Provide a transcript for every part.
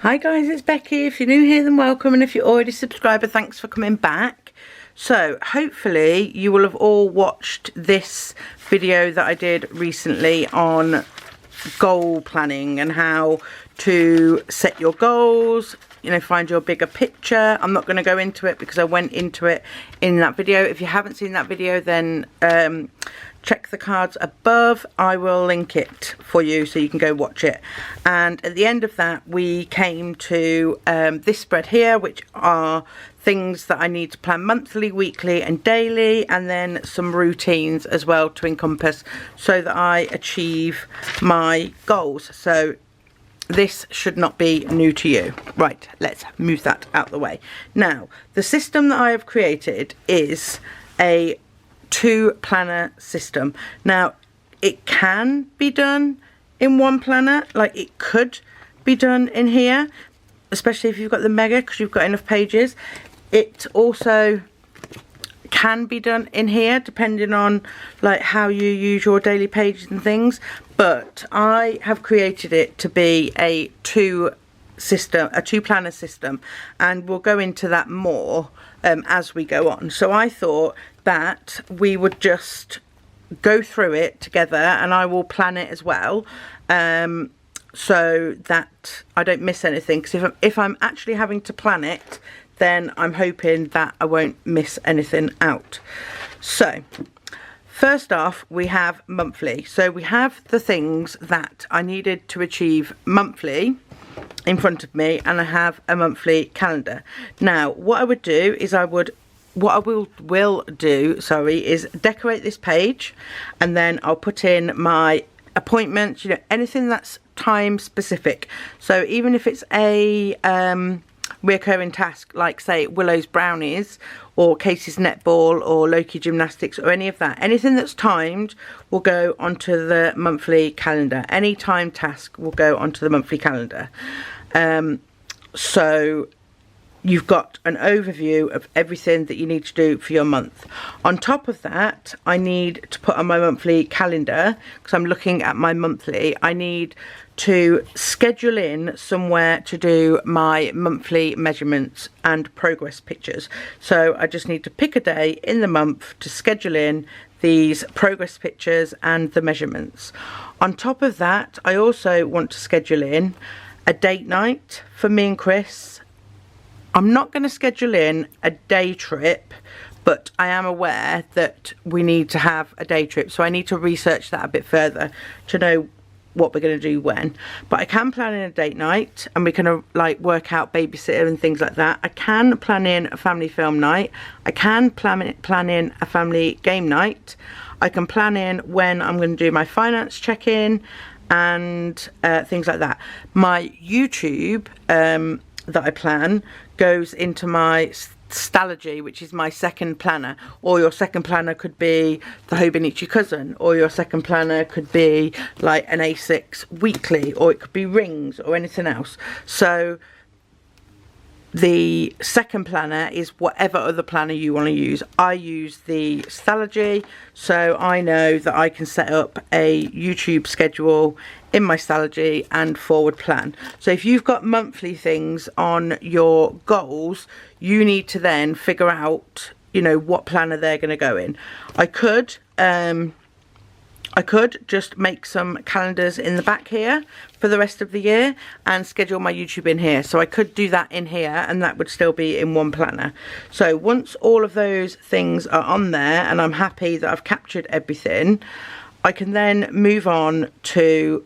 Hi guys, it's Becky. If you're new here, then welcome, and if you're already a subscriber, thanks for coming back. So hopefully you will have all watched this video that I did recently on goal planning and how to set your goals, you know, find your bigger picture. I'm not going to go into it because I went into it in that video. If you haven't seen that video, then check the cards above. I will link it for you so you can go watch it. And at the end of that, we came to this spread here, which are things that I need to plan monthly, weekly and daily, and then some routines as well to encompass so that I achieve my goals. So this should not be new to you. Right, let's move that out the way. Now, the system that I have created is a 2 planner system. Now, it can be done in 1 planner, like it could be done in here, especially if you've got the mega, because you've got enough pages. It also can be done in here depending on like how you use your daily pages and things, but I have created it to be a 2 planner system, and we'll go into that more as we go on. So I thought that we would just go through it together, and I will plan it as well, so that I don't miss anything, because if I'm actually having to plan it, then I'm hoping that I won't miss anything out. So first off, we have monthly. So we have the things that I needed to achieve monthly in front of me, and I have a monthly calendar. Now what I would do is what I will do is decorate this page, and then I'll put in my appointments, you know, anything that's time specific. So even if it's a recurring task, like say Willow's brownies or Casey's netball or Loki gymnastics or any of that, anything that's timed will go onto the monthly calendar. Any time task will go onto the monthly calendar. So you've got an overview of everything that you need to do for your month. On top of that, I need to put on my monthly calendar, because I'm looking at my monthly, I need to schedule in somewhere to do my monthly measurements and progress pictures. So I just need to pick a day in the month to schedule in these progress pictures and the measurements. On top of that, I also want to schedule in a date night for me and Chris. I'm not going to schedule in a day trip, but I am aware that we need to have a day trip, so I need to research that a bit further to know what we're going to do when. But I can plan in a date night, and we can like work out babysitter and things like that. I can plan in a family film night. I can plan in a family game night. I can plan in when I'm going to do my finance check-in and things like that. My YouTube that I plan goes into my Stackry, which is my second planner. Or your second planner could be the Hobonichi cousin, or your second planner could be like an A6 weekly, or it could be rings or anything else. So the second planner is whatever other planner you want to use. I use the Stackry, so I know that I can set up a YouTube schedule in my Stackry and forward plan. So if you've got monthly things on your goals, you need to then figure out, you know, what planner they're going to go in. I could just make some calendars in the back here for the rest of the year and schedule my YouTube in here. So I could do that in here, and that would still be in one planner. So once all of those things are on there and I'm happy that I've captured everything, I can then move on to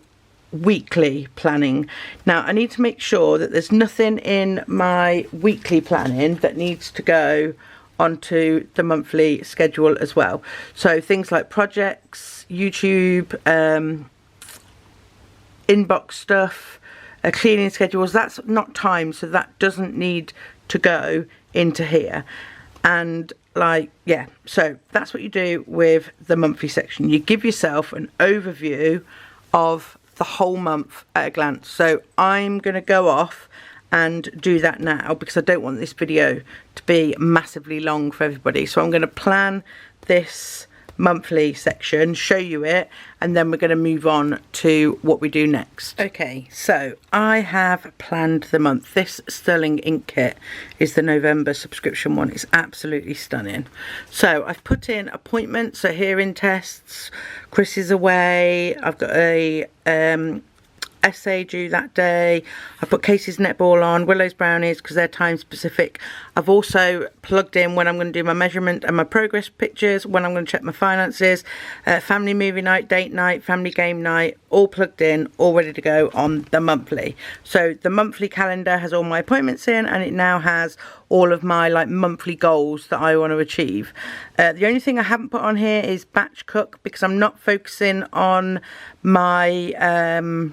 weekly planning. Now I need to make sure that there's nothing in my weekly planning that needs to go onto the monthly schedule as well. So things like projects, YouTube, inbox stuff, cleaning schedules, that's not timed, so that doesn't need to go into here. And like, yeah, so that's what you do with the monthly section. You give yourself an overview of the whole month at a glance. So I'm going to go off and do that now, because I don't want this video to be massively long for everybody. So I'm going to plan this monthly section, show you it, and then we're going to move on to what we do next. Okay, so I have planned the month. This Sterling ink kit is the November subscription one. It's absolutely stunning. So I've put in appointments, so hearing tests, Chris is away, I've got a essay due that day. I put Casey's netball on, Willow's brownies because they're time specific. I've also plugged in when I'm going to do my measurement and my progress pictures, when I'm going to check my finances, family movie night, date night, family game night, all plugged in, all ready to go on the monthly. So the monthly calendar has all my appointments in, and it now has all of my like monthly goals that I want to achieve. The only thing I haven't put on here is batch cook, because I'm not focusing on my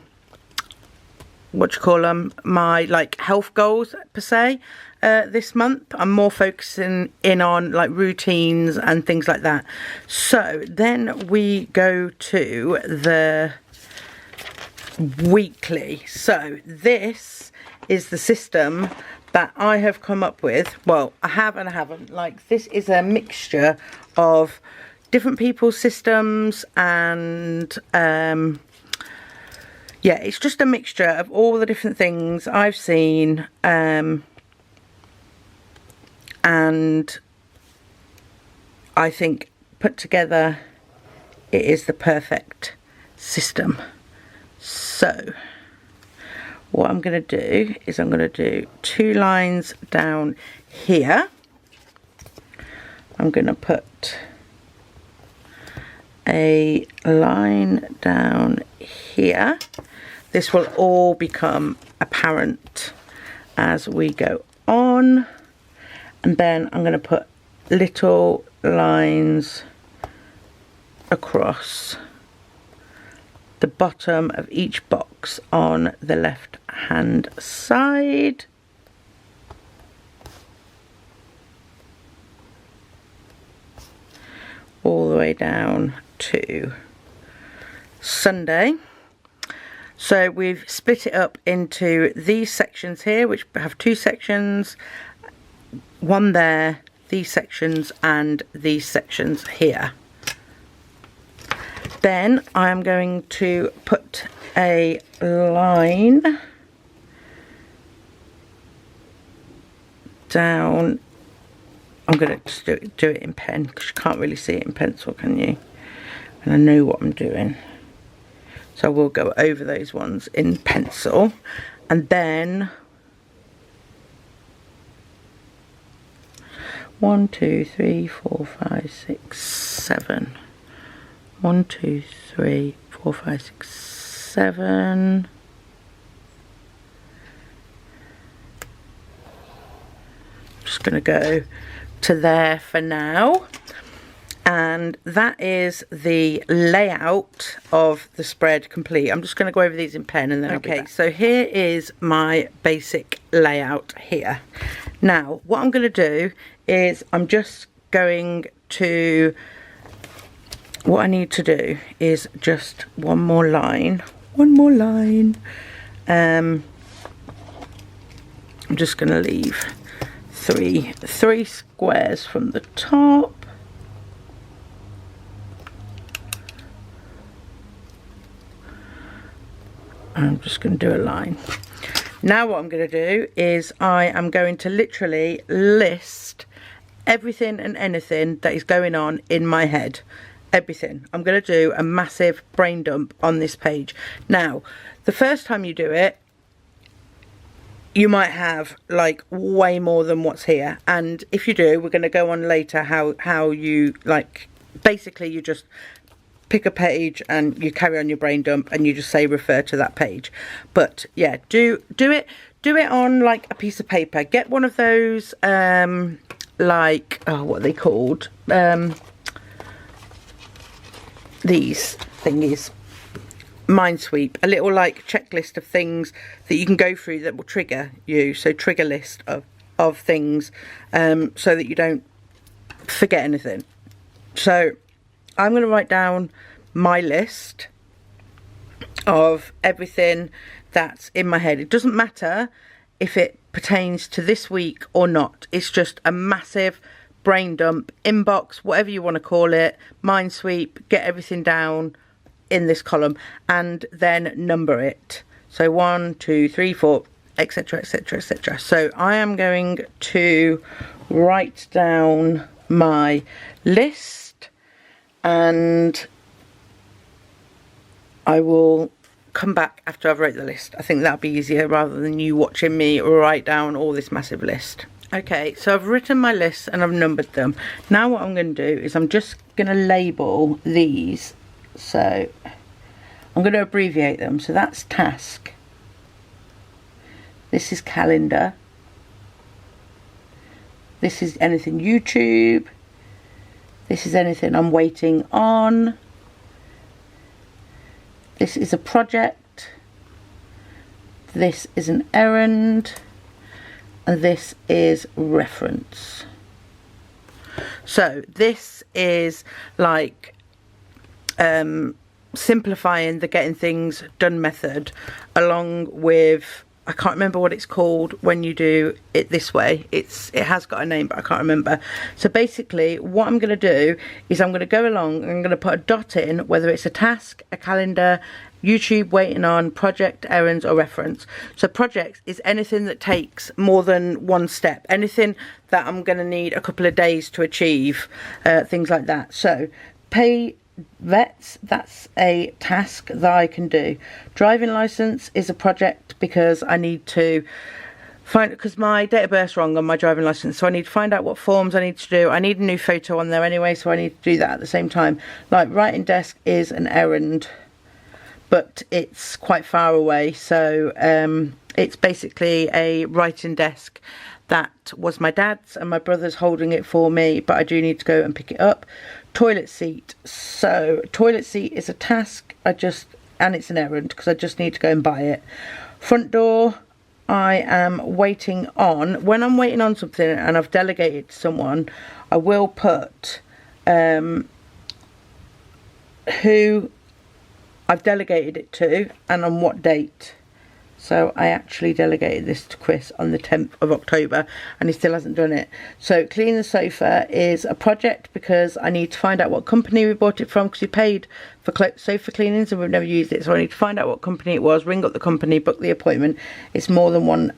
my like health goals per se this month. I'm more focusing in on like routines and things like that. So then we go to the weekly. So this is the system that I have come up with. Well, I have and I haven't. Like, this is a mixture of different people's systems, and yeah, it's just a mixture of all the different things I've seen, and I think put together it is the perfect system. So what I'm going to do is I'm going to do 2 lines down here. I'm going to put a line down here. This will all become apparent as we go on, and then I'm going to put little lines across the bottom of each box on the left hand side. All the way down to Sunday. So we've split it up into these sections here, which have 2 sections, one there, these sections, and these sections here. Then I'm going to put a line down. I'm going to just do it in pen, because you can't really see it in pencil, can you? And I know what I'm doing. So we'll go over those ones in pencil, and then 1, 2, 3, 4, 5, 6, 7. 1, 2, 3, 4, 5, 6, 7. Just going to go to there for now. And that is the layout of the spread complete. I'm just going to go over these in pen and then okay, so here is my basic layout here. Now what I'm going to do is I'm just going to, what I need to do is just one more line. I'm just going to leave three squares from the top. I'm just going to do a line. Now what I'm going to do is I am going to literally list everything and anything that is going on in my head. Everything. I'm going to do a massive brain dump on this page. Now, the first time you do it, you might have like way more than what's here. And if you do, we're going to go on later how you like, basically you just pick a page and you carry on your brain dump and you just say refer to that page. But yeah, do it on like a piece of paper. Get one of those like, oh, what are they called, these thingies, Minesweep, a little like checklist of things that you can go through that will trigger you. So trigger list of things, so that you don't forget anything. So I'm going to write down my list of everything that's in my head. It doesn't matter if it pertains to this week or not. It's just a massive brain dump, inbox, whatever you want to call it, mind sweep, get everything down in this column and then number it. So 1, 2, 3, 4, etc, etc, etc. So I am going to write down my list and I will come back after I've wrote the list. I think that'll be easier rather than you watching me write down all this massive list. Okay, so I've written my lists and I've numbered them. Now what I'm going to do is I'm just going to label these. So I'm going to abbreviate them. So that's task. This is calendar. This is anything YouTube. This is anything I'm waiting on. This is a project. This is an errand. And this is reference. So this is like simplifying the getting things done method along with, I can't remember what it's called when you do it this way. It has got a name, but I can't remember. So basically what I'm going to do is I'm going to go along and I'm going to put a dot in, whether it's a task, a calendar, YouTube, waiting on, project, errands or reference. So projects is anything that takes more than one step, anything that I'm going to need a couple of days to achieve, things like that. So pay vets, that's a task that I can do. Driving license is a project because I need to find, because my date of birth's wrong on my driving license, so I need to find out what forms I need to do. I need a new photo on there anyway, so I need to do that at the same time. Like writing desk is an errand, but it's quite far away, so it's basically a writing desk that was my dad's and my brother's holding it for me, but I do need to go and pick it up. Toilet seat. So toilet seat is a task, and it's an errand because I just need to go and buy it. Front door, I am waiting on. When I'm waiting on something and I've delegated to someone, I will put who I've delegated it to and on what date. So I actually delegated this to Chris on the 10th of October and he still hasn't done it. So clean the sofa is a project because I need to find out what company we bought it from, because we paid for sofa cleanings and we've never used it. So I need to find out what company it was, ring up the company, book the appointment. It's more than one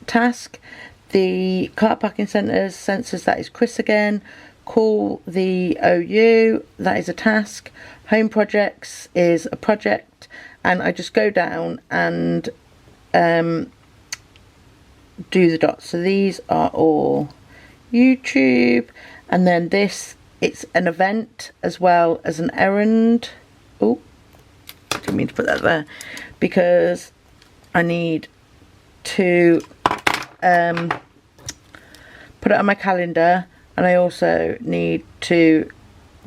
task. The car parking sensors, that is Chris again. Call the OU, that is a task. Home projects is a project. And I just go down and do the dots. So these are all YouTube. And then this, it's an event as well as an errand. Oh, didn't mean to put that there. Because I need to put it on my calendar. And I also need to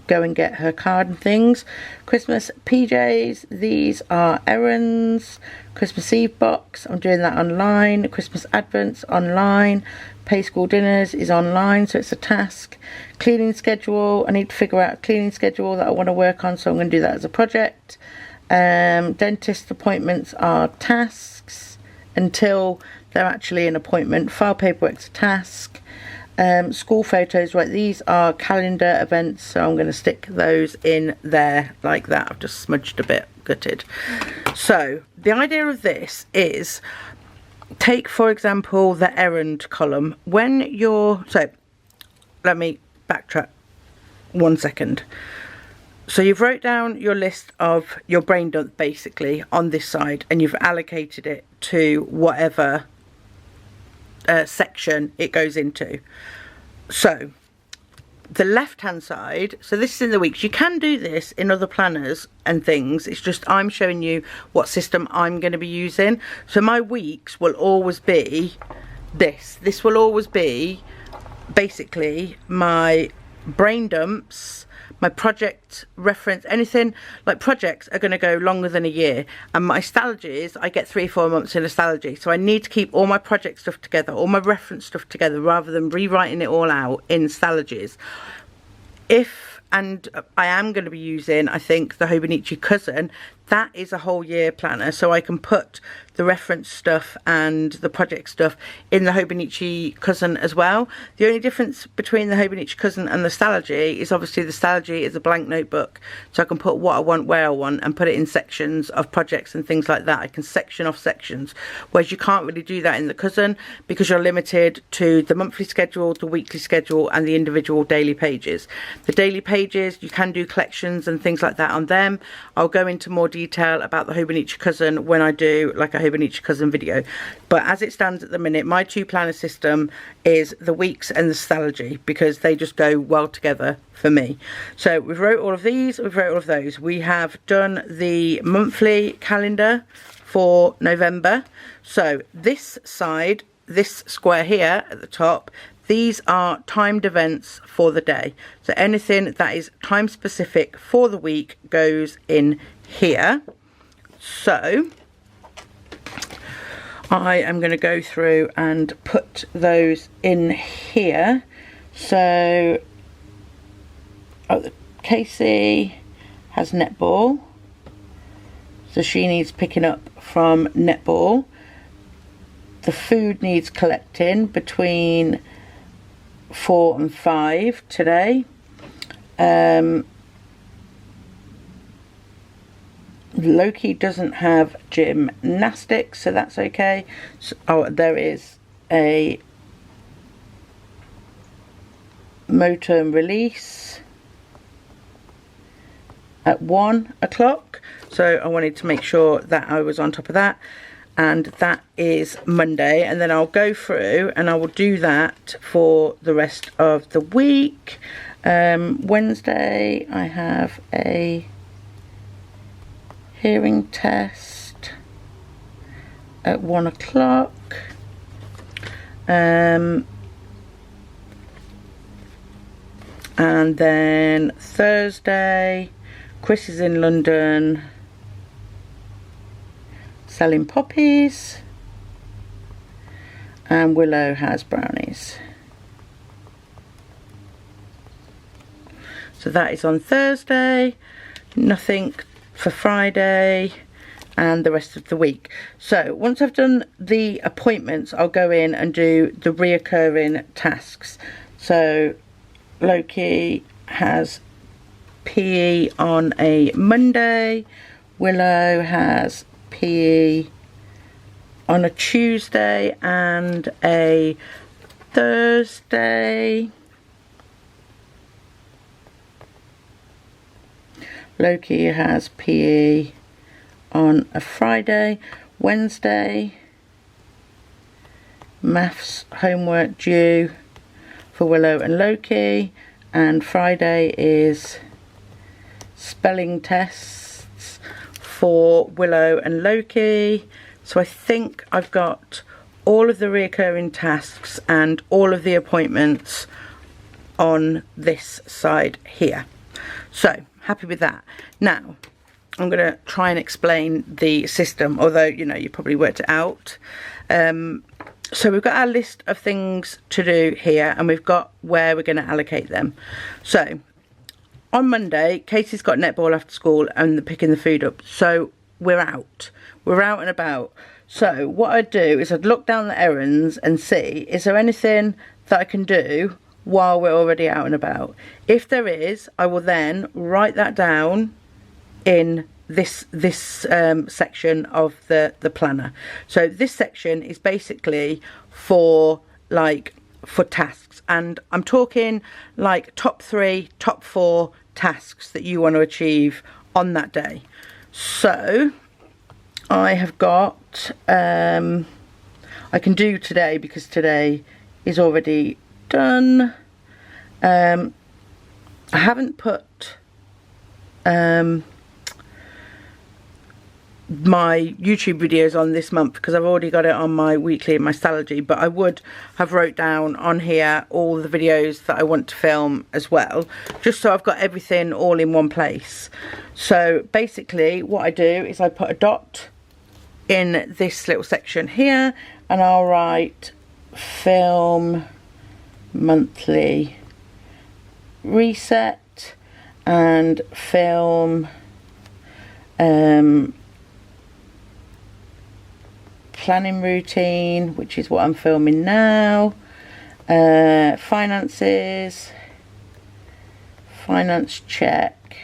go and get her card and things. Christmas PJs, these are errands. Christmas Eve box, I'm doing that online. Christmas Advents online. Pay school dinners is online, so it's a task. Cleaning schedule, I need to figure out a cleaning schedule that I want to work on, so I'm going to do that as a project. Dentist appointments are tasks until they're actually an appointment. File paperwork's a task. School photos, right, these are calendar events, so I'm going to stick those in there like that. I've just smudged a bit, gutted. So the idea of this is, take for example the errand column. When you're, so let me backtrack 1 second. So you've wrote down your list of your brain dump basically on this side, and you've allocated it to whatever section it goes into. So the left hand side, so this is in the weeks. You can do this in other planners and things, it's just I'm showing you what system I'm going to be using. So my weeks will always be this will always be basically my brain dumps, my project reference, anything like projects are going to go longer than a year, and my stallages, I get 3 or 4 months in a stallagy, so I need to keep all my project stuff together, all my reference stuff together, rather than rewriting it all out in stallages. And I am going to be using, I think, the Hobonichi Cousin. that is a whole year planner, so I can put the reference stuff and the project stuff in the Hobonichi Cousin as well. The only difference between the Hobonichi Cousin and the Stalogy is obviously the Stalogy is a blank notebook, so I can put what I want where I want and put it in sections of projects and things like that. I can section off sections, whereas you can't really do that in the Cousin because you're limited to the monthly schedule, the weekly schedule and the individual daily pages. The daily pages, you can do collections and things like that on them. I'll go into more detail about the Hobonichi Cousin when I do like a Hobonichi Cousin video, but as it stands at the minute, my two planner system is the weeks and the Stalogy because they just go well together for me. So we've wrote all of these, we've wrote all of those. We have done the monthly calendar for November. So this side, this square here at the top, these are timed events for the day. So anything that is time specific for the week goes in here. So I am going to go through and put those in here. So Casey has netball, so she needs picking up from netball. The food needs collecting between 4 and 5 today. Loki doesn't have gymnastics, so that's okay. So, oh, there is a motor and release at 1 o'clock, so I wanted to make sure that I was on top of that, and that is Monday. And then I'll go through and I will do that for the rest of the week. Wednesday I have a hearing test at 1 o'clock. And then Thursday, Chris is in London selling poppies, and Willow has brownies. So that is on Thursday. Nothing for Friday and the rest of the week. So once I've done the appointments, I'll go in and do the reoccurring tasks. So Loki has PE on a Monday, Willow has PE on a Tuesday and a Thursday. Loki has PE on a Friday. Wednesday, maths homework due for Willow and Loki, and Friday is spelling tests for Willow and Loki. So I think I've got all of the recurring tasks and all of the appointments on this side here. So happy with that. Now I'm going to try and explain the system, although you know you probably worked it out. So we've got our list of things to do here, and we've got where we're going to allocate them. So on Monday, Katie's got netball after school and picking the food up, so we're out and about. So what I'd do is I'd look down the errands and see, is there anything that I can do while we're already out and about? If there is, I will then write that down in this section of the planner. So this section is basically for tasks, and I'm talking like top 3, top 4 tasks that you want to achieve on that day. So I have got I can do today because today is already done. I haven't put my YouTube videos on this month because I've already got it on my weekly and my Stalogy, but I would have wrote down on here all the videos that I want to film as well, just so I've got everything all in one place. So basically what I do is I put a dot in this little section here, and I'll write film monthly reset and film planning routine, which is what I'm filming now, finances, finance check,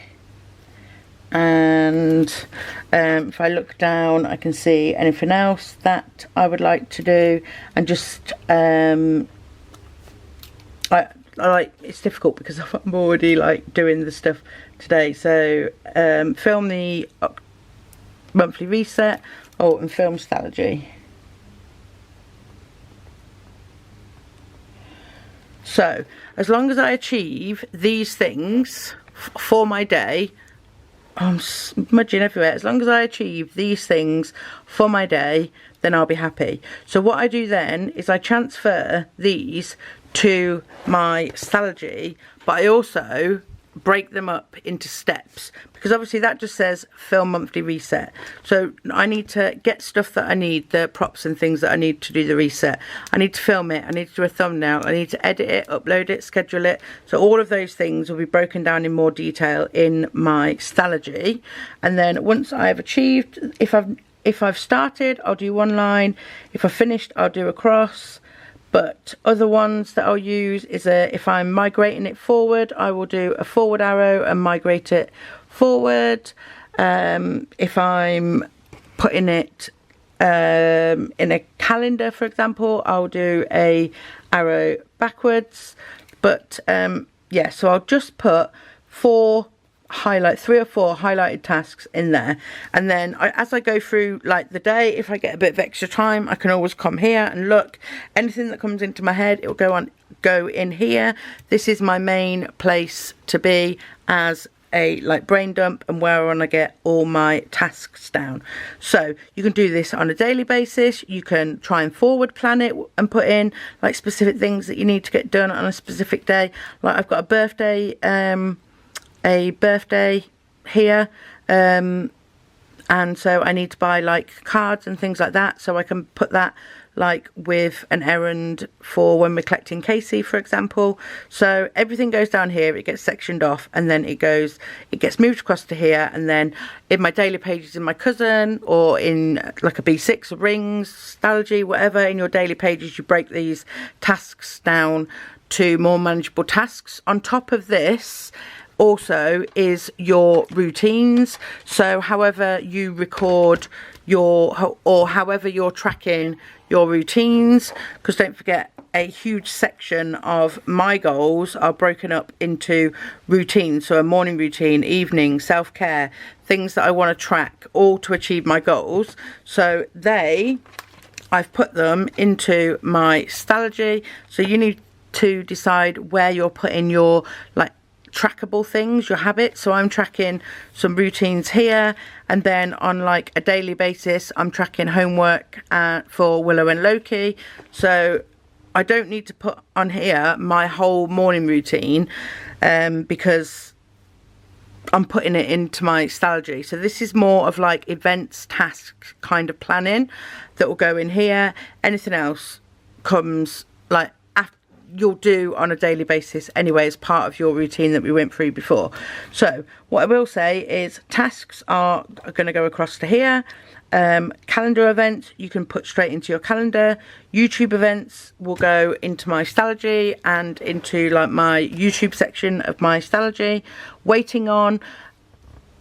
and if I look down I can see anything else that I would like to do, and just I like, it's difficult because I'm already like doing the stuff today. So film the monthly reset, and film Stackry. So as long as I achieve these things for my day, I'm smudging everywhere. As long as I achieve these things for my day, then I'll be happy. So what I do then is I transfer these to my Stackry, but I also break them up into steps, because obviously that just says film monthly reset. So I need to get stuff that I need, the props and things that I need to do the reset. I need to film it, I need to do a thumbnail, I need to edit it, upload it, schedule it. So all of those things will be broken down in more detail in my Stackry. And then once I've achieved, if I've started, I'll do one line. If I've finished, I'll do a cross. But other ones that I'll use is if I'm migrating it forward, I will do a forward arrow and migrate it forward. If I'm putting it in a calendar, for example, I'll do a arrow backwards. But yeah, so I'll just put 3 or 4 highlighted tasks in there, and then as I go through like the day, if I get a bit of extra time, I can always come here and look. Anything that comes into my head, it will go in here. This is my main place to be as a like brain dump, and where I want to get all my tasks down. So you can do this on a daily basis. You can try and forward plan it and put in like specific things that you need to get done on a specific day. Like I've got a birthday here, and so I need to buy like cards and things like that, so I can put that like with an errand for when we're collecting Casey, for example. So everything goes down here, it gets sectioned off, and then it gets moved across to here. And then in my daily pages in my cousin, or in like a B6 or rings, Stackry, whatever, in your daily pages you break these tasks down to more manageable tasks. On top of this also is your routines. So however you record or however you're tracking your routines, because don't forget, a huge section of my goals are broken up into routines. So a morning routine, evening, self-care, things that I want to track, all to achieve my goals. So I've put them into my Stackry. So you need to decide where you're putting your like trackable things, your habits. So I'm tracking some routines here, and then on like a daily basis I'm tracking homework for Willow and Loki. So I don't need to put on here my whole morning routine because I'm putting it into my Stackry. So this is more of like events, tasks kind of planning that will go in here. Anything else comes like you'll do on a daily basis anyway as part of your routine that we went through before. So what I will say is tasks are going to go across to here. Calendar events you can put straight into your calendar. YouTube events will go into my Stackry and into like my YouTube section of my Stackry. Waiting on,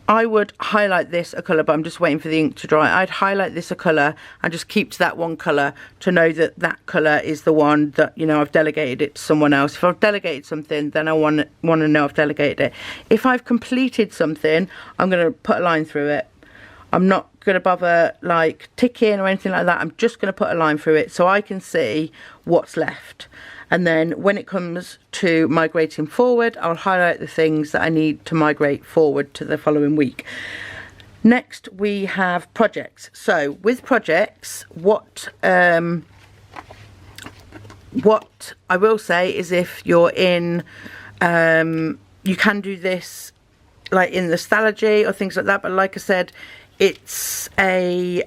I would highlight this a colour, but I'm just waiting for the ink to dry. I'd highlight this a colour and just keep to that one colour to know that that colour is the one that, you know, I've delegated it to someone else. If I've delegated something, then I want to know I've delegated it. If I've completed something, I'm going to put a line through it. I'm not going to bother like ticking or anything like that. I'm just going to put a line through it so I can see what's left. And then when it comes to migrating forward, I'll highlight the things that I need to migrate forward to the following week. Next, we have projects. So with projects, what I will say is if you're in, you can do this like in the Stackry or things like that. But like I said, it's a,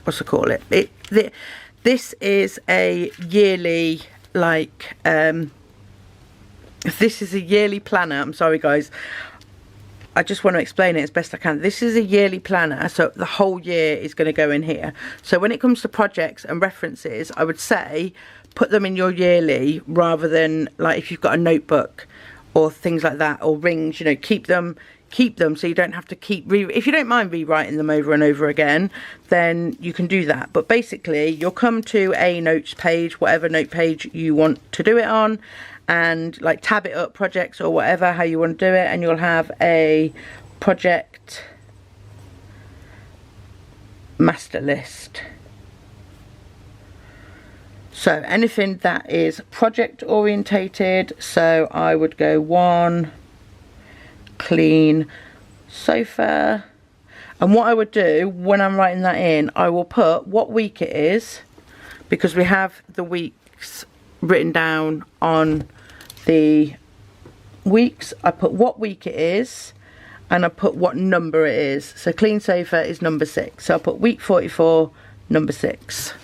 what's it call it? This is a yearly, like, this is a yearly planner. I'm sorry, guys. I just want to explain it as best I can. This is a yearly planner, so the whole year is going to go in here. So when it comes to projects and references, I would say put them in your yearly rather than like if you've got a notebook or things like that, or rings, you know, keep them so you don't have to keep if you don't mind rewriting them over and over again, then you can do that. But basically you'll come to a notes page, whatever note page you want to do it on, and like tab it up, projects or whatever, how you want to do it, and you'll have a project master list. So anything that is project orientated, so I would go 1 clean sofa, and what I would do when I'm writing that in, I will put what week it is, because we have the weeks written down on the weeks. I put what week it is and I put what number it is. So clean sofa is number 6, so I put week 44 number 6.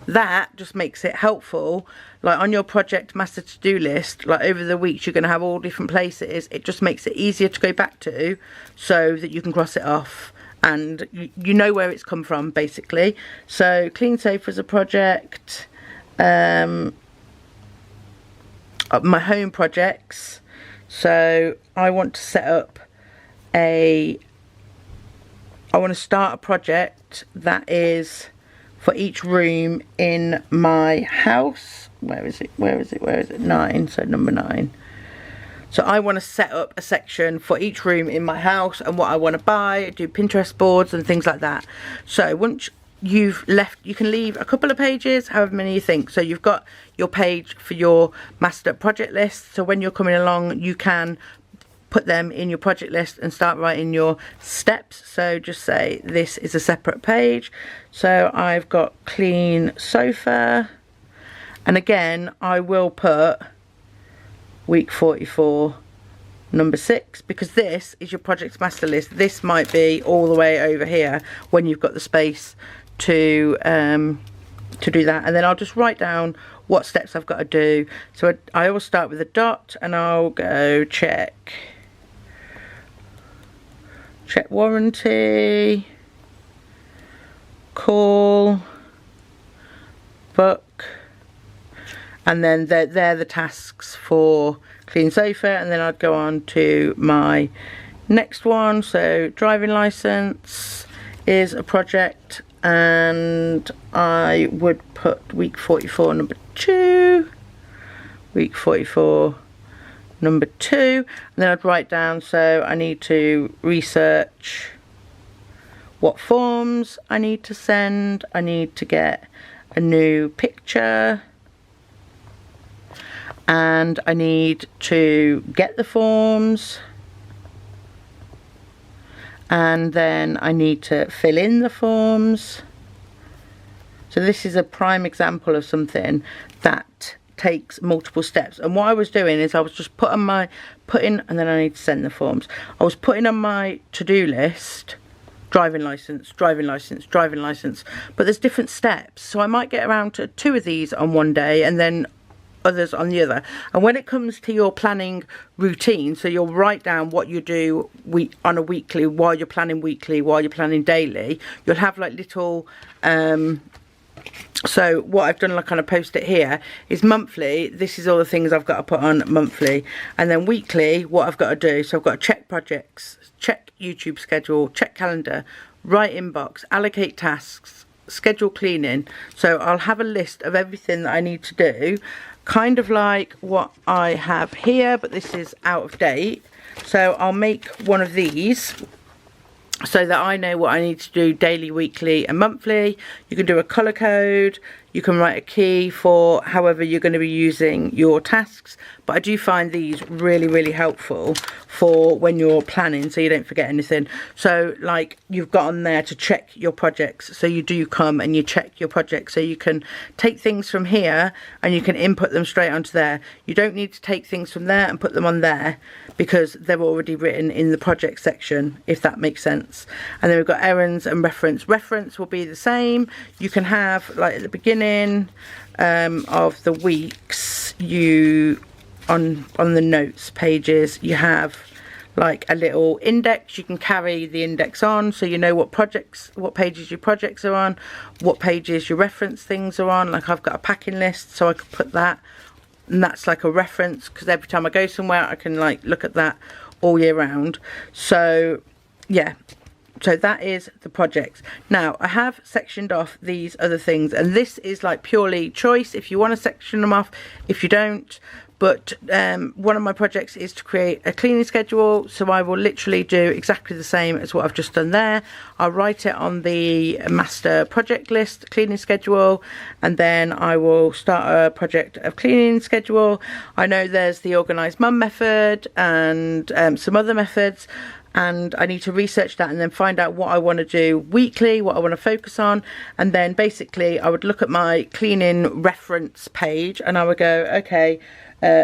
That just makes it helpful, like on your project master to-do list, like over the weeks you're going to have all different places. It just makes it easier to go back to, so that you can cross it off and you know where it's come from basically. So clean sofa is a project. My home projects, so I want to set up I want to start a project that is for each room in my house. Where is it 9, so number 9. So I want to set up a section for each room in my house and what I want to buy, do Pinterest boards and things like that. So once you've left, you can leave a couple of pages, however many you think. So you've got your page for your master project list, so when you're coming along you can put them in your project list and start writing your steps. So just say this is a separate page. So I've got clean sofa, and again I will put week 44 number 6, because this is your project's master list. This might be all the way over here when you've got the space to do that, and then I'll just write down what steps I've got to do. So I always start with a dot, and I'll go check warranty, call, book, and then they're the tasks for clean sofa. And then I'd go on to my next one. So driving license is a project, and I would put week 44 number 2, week 44 number 2, and then I'd write down, so I need to research what forms I need to send. I need to get a new picture, and I need to get the forms, and then I need to fill in the forms. So this is a prime example of something that takes multiple steps. And what I was doing is I was just putting, and then I need to send the forms. I was putting on my to-do list driving license, driving license, driving license, but there's different steps. So I might get around to 2 of these on one day and then others on the other. And when it comes to your planning routine, so you'll write down what you do on a weekly, while you're planning weekly, while you're planning daily, you'll have like little so what I've done, like on a post-it here, is monthly, this is all the things I've got to put on monthly, and then weekly what I've got to do. So I've got to check projects, check YouTube schedule, check calendar, write inbox, allocate tasks, schedule cleaning. So I'll have a list of everything that I need to do, kind of like what I have here, but this is out of date. So I'll make one of these so that I know what I need to do daily, weekly and monthly. You can do a colour code, you can write a key for however you're going to be using your tasks, but I do find these really, really helpful for when you're planning, so you don't forget anything. So like you've got on there to check your projects, so you do come and you check your projects, so you can take things from here and you can input them straight onto there. You don't need to take things from there and put them on there, because they're already written in the project section, if that makes sense. And then we've got errands and reference. Reference will be the same. You can have, like at the beginning of the weeks, you on the notes pages, you have like a little index. You can carry the index on, so you know what pages your projects are on, what pages your reference things are on. Like I've got a packing list, so I could put that, and that's like a reference, because every time I go somewhere I can like look at that all year round. So yeah, so that is the projects. Now I have sectioned off these other things, and this is like purely choice if you want to section them off, if you don't. But one of my projects is to create a cleaning schedule, so I will literally do exactly the same as what I've just done there. I'll write it on the master project list, cleaning schedule, and then I will start a project of cleaning schedule. I know there's the organised mum method and some other methods, and I need to research that and then find out what I want to do weekly, what I want to focus on. And then basically I would look at my cleaning reference page and I would go, okay,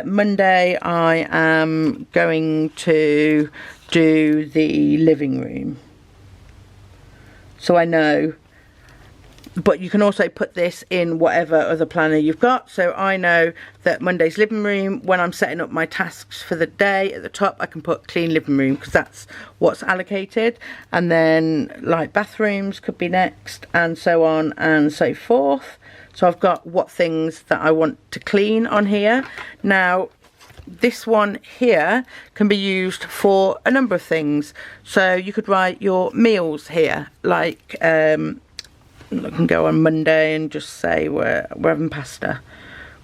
Monday I am going to do the living room, so I know. But you can also put this in whatever other planner you've got. So I know that Monday's living room, when I'm setting up my tasks for the day, at the top I can put clean living room, because that's what's allocated. And then like bathrooms could be next, and so on and so forth. So I've got what things that I want to clean on here. Now this one here can be used for a number of things. So you could write your meals here, like I can go on Monday and just say we're having pasta.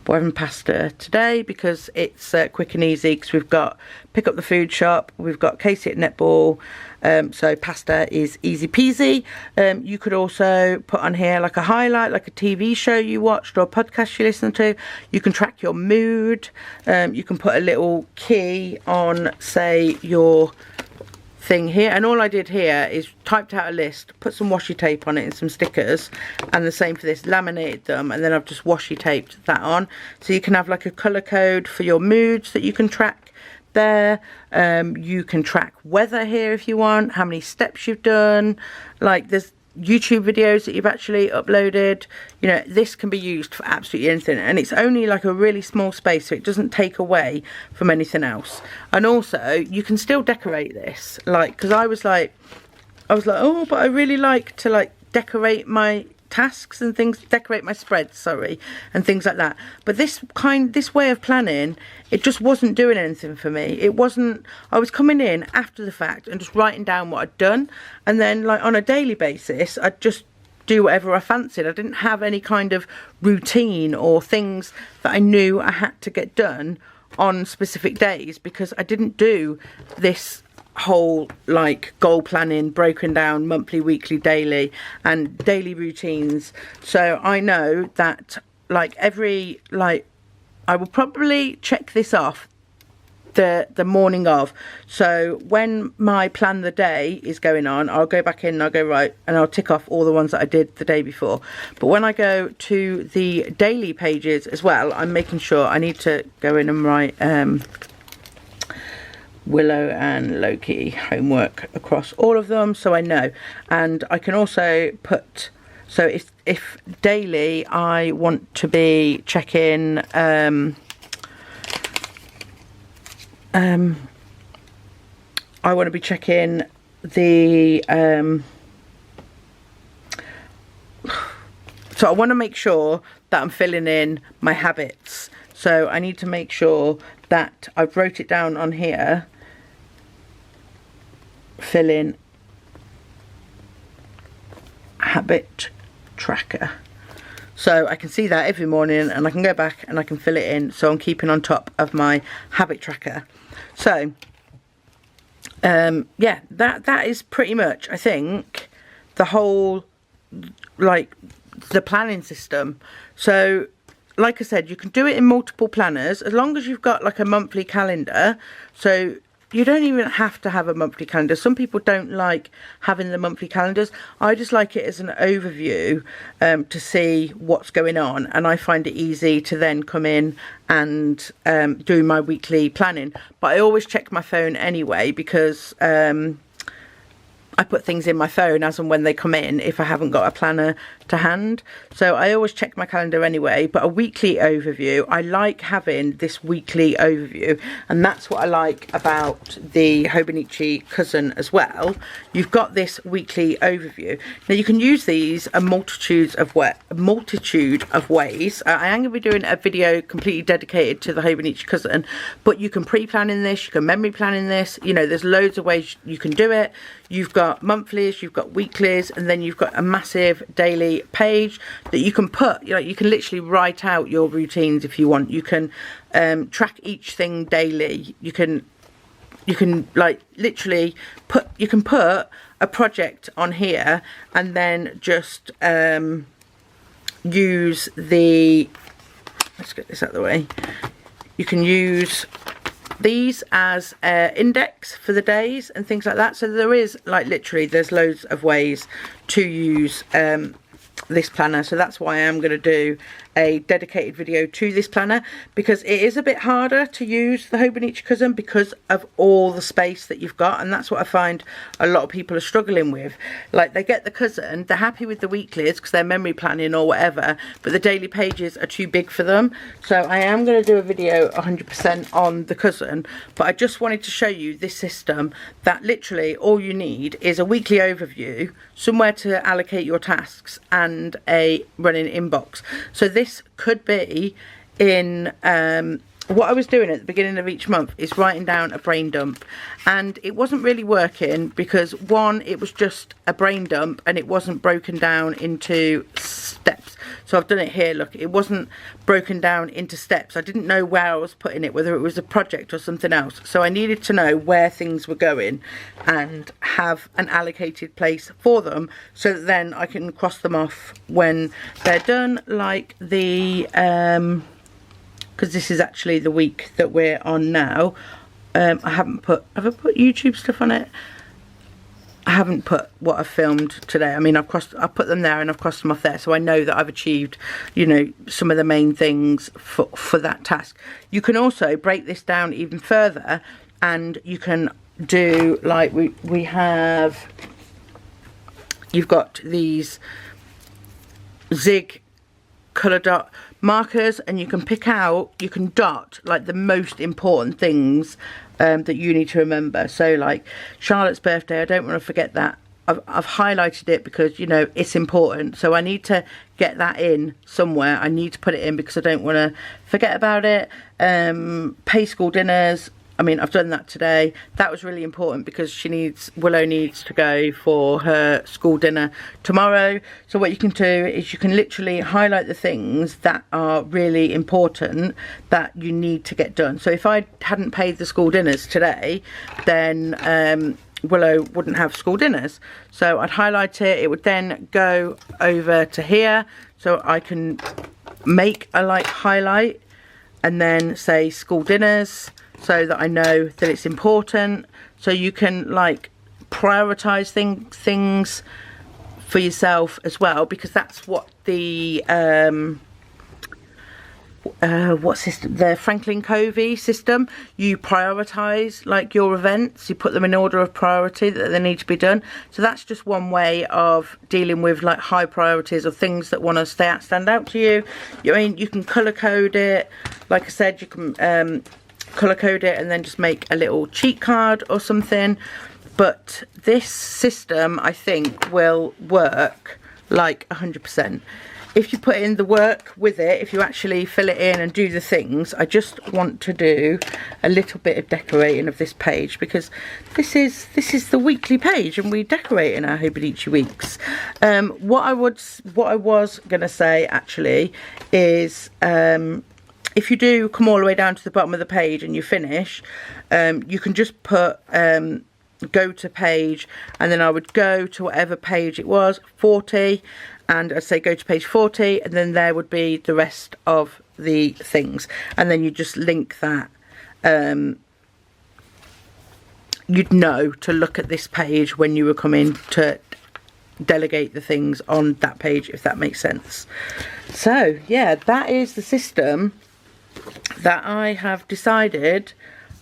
We're having pasta today because it's quick and easy, because we've got pick up the food shop, we've got Casey at netball, so pasta is easy peasy. You could also put on here like a highlight, like a TV show you watched or a podcast you listened to. You can track your mood. You can put a little key on, say, your thing here, and all I did here is typed out a list, put some washi tape on it and some stickers, and the same for this, laminated them, and then I've just washi taped that on. So you can have like a colour code for your moods that you can track there. You can track weather here if you want, how many steps you've done, like there's YouTube videos that you've actually uploaded. You know, this can be used for absolutely anything, and it's only like a really small space, so it doesn't take away from anything else. And also you can still decorate this, like, because I was like, oh, but I really like to like decorate my tasks and things, decorate my spreads, sorry, and things like that. But this way of planning, it just wasn't doing anything for me. It wasn't, I was coming in after the fact and just writing down what I'd done, and then like on a daily basis I'd just do whatever I fancied. I didn't have any kind of routine or things that I knew I had to get done on specific days, because I didn't do this whole like goal planning broken down monthly, weekly, daily, and daily routines. So I know that like I will probably check this off the morning of. So when my plan the day is going on, I'll go back in and I'll go right, and I'll tick off all the ones that I did the day before. But when I go to the daily pages as well, I'm making sure I need to go in and write Willow and Loki homework across all of them, so I know. And I can also put, so if daily I want to be checking I want to be checking the so I want to make sure that I'm filling in my habits. So I need to make sure that I've wrote it down on here, fill in habit tracker, so I can see that every morning and I can go back and I can fill it in, so I'm keeping on top of my habit tracker. So yeah, that is pretty much, I think, the whole like the planning system. So like I said, you can do it in multiple planners as long as you've got like a monthly calendar. So you don't even have to have a monthly calendar. Some people don't like having the monthly calendars. I just like it as an overview to see what's going on, and I find it easy to then come in and do my weekly planning. But I always check my phone anyway, because I put things in my phone as and when they come in if I haven't got a planner to hand, so I always check my calendar anyway. But a weekly overview, I like having this weekly overview, and that's what I like about the Hobonichi cousin as well. You've got this weekly overview. Now you can use these a multitude of ways. I am going to be doing a video completely dedicated to the Hobonichi cousin, but you can pre-plan in this, you can memory plan in this, you know, there's loads of ways you can do it. You've got monthlies, you've got weeklies, and then you've got a massive daily page that you can put, you know, you can literally write out your routines if you want. You can track each thing daily. You can like literally put a project on here, and then just use the, let's get this out of the way, you can use these as index for the days and things like that. So there is, like, literally there's loads of ways to use this planner. So that's why I'm going to do a dedicated video to this planner, because it is a bit harder to use the Hobonichi cousin because of all the space that you've got, and that's what I find a lot of people are struggling with. Like, they get the cousin, they're happy with the weeklies because they're memory planning or whatever, but the daily pages are too big for them. So I am going to do a video 100% on the cousin, but I just wanted to show you this system that literally all you need is a weekly overview, somewhere to allocate your tasks, and a running inbox. So this could be in what I was doing at the beginning of each month is writing down a brain dump, and it wasn't really working because, one, it was just a brain dump and it wasn't broken down into steps. So I've done it here, look, it wasn't broken down into steps. I didn't know where I was putting it, whether it was a project or something else. So I needed to know where things were going and have an allocated place for them, so that then I can cross them off when they're done. Like the because this is actually the week that we're on now. I haven't put, have I put YouTube stuff on it? I haven't put what I've filmed today. I mean, I've put them there and I've crossed them off there, so I know that I've achieved, you know, some of the main things for that task. You can also break this down even further, and you can do, like, we have, you've got these zig colour dot markers, and you can pick out, you can dot like the most important things that you need to remember. So like Charlotte's birthday, I don't want to forget that. I've highlighted it because, you know, it's important, so I need to get that in somewhere. I need to put it in because I don't want to forget about it. Pay school dinners, I mean, I've done that today. That was really important because Willow needs to go for her school dinner tomorrow. So what you can do is you can literally highlight the things that are really important that you need to get done. So if I hadn't paid the school dinners today, then Willow wouldn't have school dinners. So I'd highlight it. It would then go over to here. So I can make a like highlight and then say school dinners, so that I know that it's important. So you can like prioritize things for yourself as well, because that's what the what system, the Franklin Covey system, you prioritize like your events, you put them in order of priority that they need to be done. So that's just one way of dealing with like high priorities or things that want to stand out to you. I mean, you can color code it, like I said, you can colour code it and then just make a little cheat card or something. But this system, I think, will work like 100%. If you put in the work with it, if you actually fill it in and do the things. I just want to do a little bit of decorating of this page, because this is the weekly page and we decorate in our Hobonichi weeks. What I was gonna say actually is, if you do come all the way down to the bottom of the page and you finish, you can just put go to page, and then I would go to whatever page it was, 40, and I'd say go to page 40, and then there would be the rest of the things, and then you just link that. You'd know to look at this page when you were coming to delegate the things on that page, if that makes sense. So yeah, that is the system that I have decided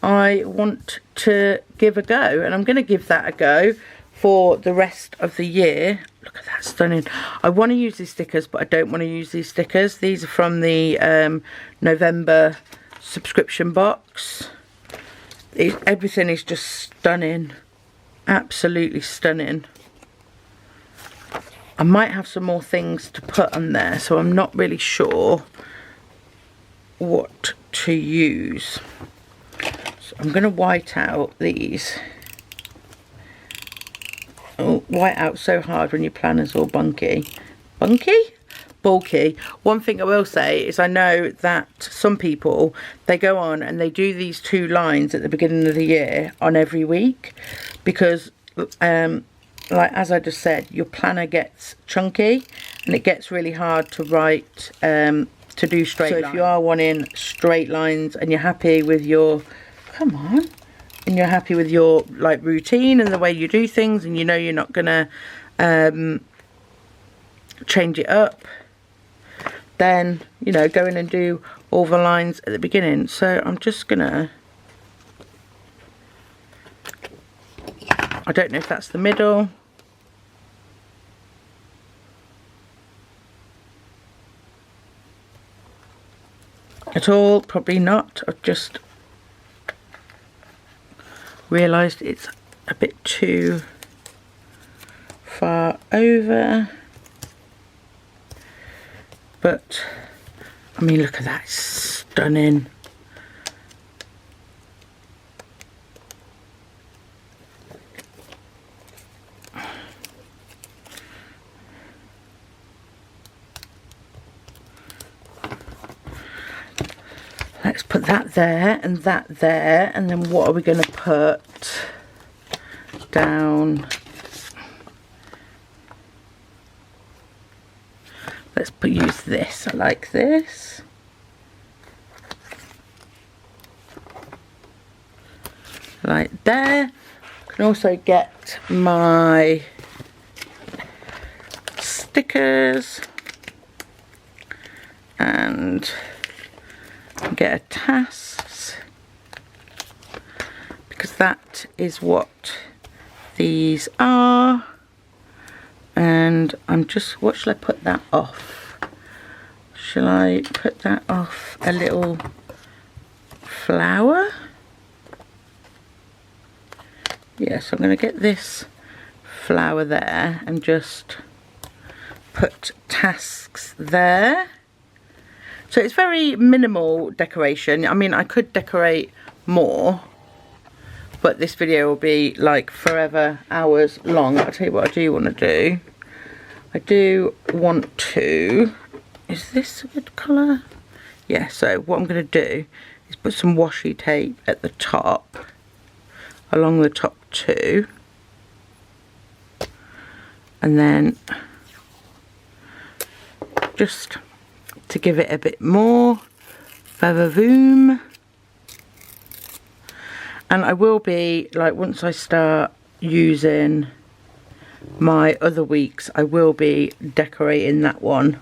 I want to give a go, and I'm going to give that a go for the rest of the year. Look at that, stunning. I want to use these stickers, but I don't want to use these stickers. These are from the November subscription box. Everything is just stunning, absolutely stunning. I might have some more things to put on there, so I'm not really sure what to use. So I'm going to white out these. Oh, white out so hard when your planner's all bulky. One thing I will say is I know that some people, they go on and they do these 2 lines at the beginning of the year on every week, because like as I just said, your planner gets chunky and it gets really hard to write, to do straight lines. So if you are wanting straight lines and you're happy with your, and you're happy with your like routine and the way you do things, and you know you're not gonna change it up, then you know, go in and do all the lines at the beginning. So I'm just gonna, I don't know if that's the middle. At all, probably not. I've just realised it's a bit too far over, but I mean, look at that, it's stunning. Let's put that there and that there, and then what are we going to put down? Let's use this. I like this. Right there. Can also get my stickers and get a tasks, because that is what these are. And I'm just, what shall I put that off? Shall I put that off a little flower? Yes, I'm going to get this flower there and just put tasks there. So it's very minimal decoration. I mean, I could decorate more, but this video will be like forever hours long. I'll tell you what I do want to do. I do want to, is this a good colour? Yeah, so what I'm going to do is put some washi tape at the top, along the top too. And then just to give it a bit more vavoom. And I will be, like, once I start using my other weeks, I will be decorating that one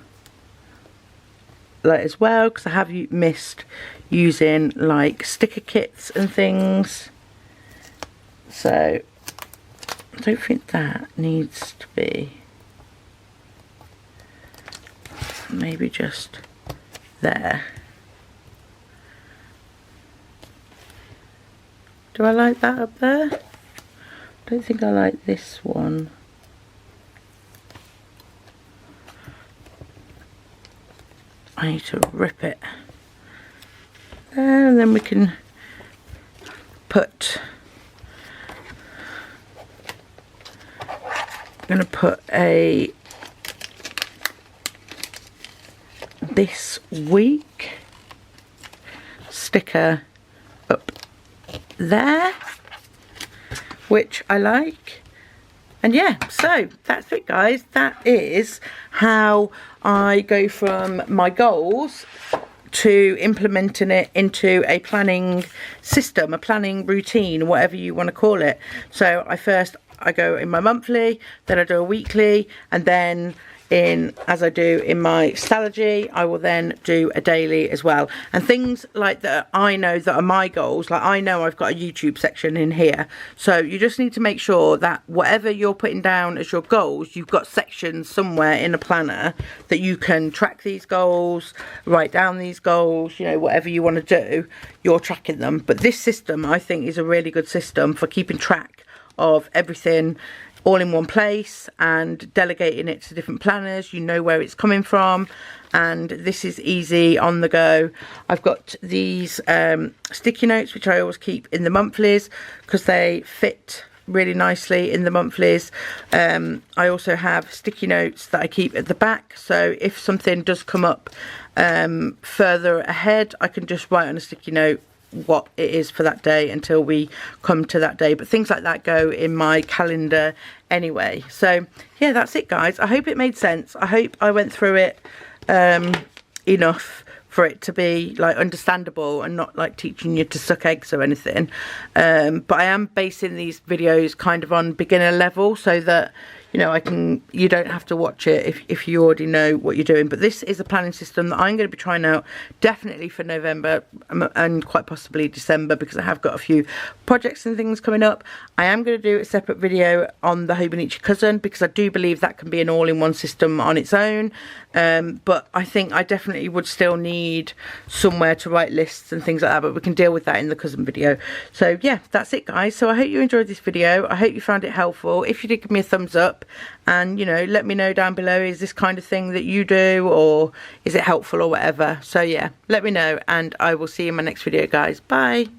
like as well, because I have missed using like sticker kits and things. So I don't think that needs to be, maybe just there. Do I like that up there? I don't think I like this one. I need to rip it there, and then we can put, I'm going to put a this week sticker up there, which I like. And yeah, so that's it, guys. That is how I go from my goals to implementing it into a planning system, a planning routine, whatever you want to call it. So I go in my monthly, then I do a weekly, and then in as I do in my Stalogy, I will then do a daily as well. And things like that I know that are my goals, like I know I've got a YouTube section in here, so you just need to make sure that whatever you're putting down as your goals, you've got sections somewhere in a planner that you can track these goals, write down these goals, you know, whatever you want to do, you're tracking them. But this system I think is a really good system for keeping track of everything all in one place and delegating it to different planners. You know where it's coming from, and this is easy on the go. I've got these sticky notes which I always keep in the monthlies because they fit really nicely in the monthlies. I also have sticky notes that I keep at the back, so if something does come up further ahead, I can just write on a sticky note what it is for that day until we come to that day. But things like that go in my calendar anyway. So yeah, that's it guys. I hope it made sense. I hope I went through it enough for it to be like understandable and not like teaching you to suck eggs or anything. But I am basing these videos kind of on beginner level so that, you know, you don't have to watch it if you already know what you're doing. But this is a planning system that I'm going to be trying out definitely for November and quite possibly December, because I have got a few projects and things coming up. I am going to do a separate video on the Hobonichi Cousin because I do believe that can be an all-in-one system on its own. But I think I definitely would still need somewhere to write lists and things like that, but we can deal with that in the cousin video. So yeah, that's it guys. So I hope you enjoyed this video. I hope you found it helpful. If you did, give me a thumbs up. And, you know, let me know down below, is this kind of thing that you do, or is it helpful or whatever. So yeah, let me know, and I will see you in my next video guys. Bye.